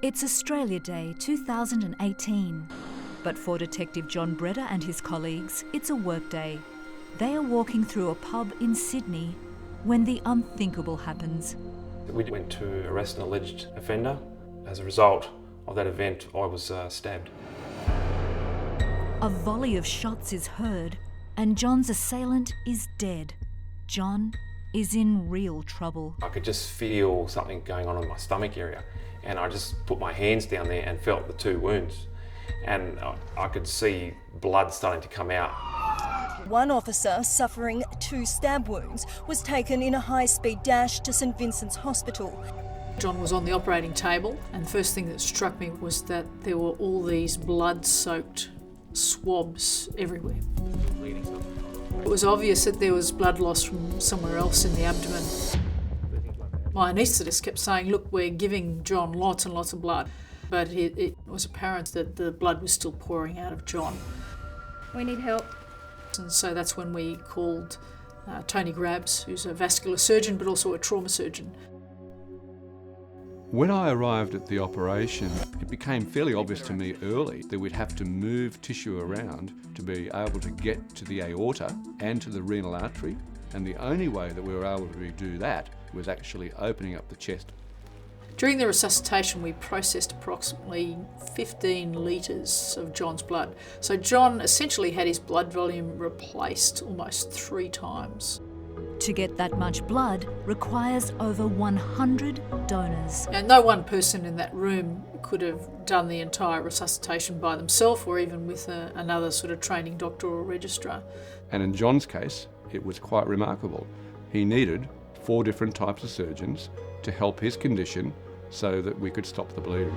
It's Australia Day 2018. But for Detective John Breda and his colleagues, it's a work day. They are walking through a pub in Sydney when the unthinkable happens. We went to arrest an alleged offender. As a result of that event, I was stabbed. A volley of shots is heard and John's assailant is dead. John is in real trouble. I could just feel something going on in my stomach area, and I just put my hands down there and felt the two wounds. And I could see blood starting to come out. One officer suffering 2 stab wounds was taken in a high-speed dash to St Vincent's Hospital. John was on the operating table, and the first thing that struck me was that there were all these blood-soaked swabs everywhere. It was obvious that there was blood loss from somewhere else in the abdomen. My anaesthetist kept saying, look, we're giving John lots and lots of blood. But it was apparent that the blood was still pouring out of John. We need help. And so that's when we called Tony Grabs, who's a vascular surgeon but also a trauma surgeon. When I arrived at the operation, it became fairly obvious to me early that we'd have to move tissue around to be able to get to the aorta and to the renal artery. And the only way that we were able to do that was actually opening up the chest. During the resuscitation, we processed approximately 15 litres of John's blood. So John essentially had his blood volume replaced almost 3 times. To get that much blood requires over 100 donors. And no one person in that room could have done the entire resuscitation by themselves or even with another sort of training doctor or registrar. And in John's case, it was quite remarkable. He needed 4 different types of surgeons to help his condition so that we could stop the bleeding.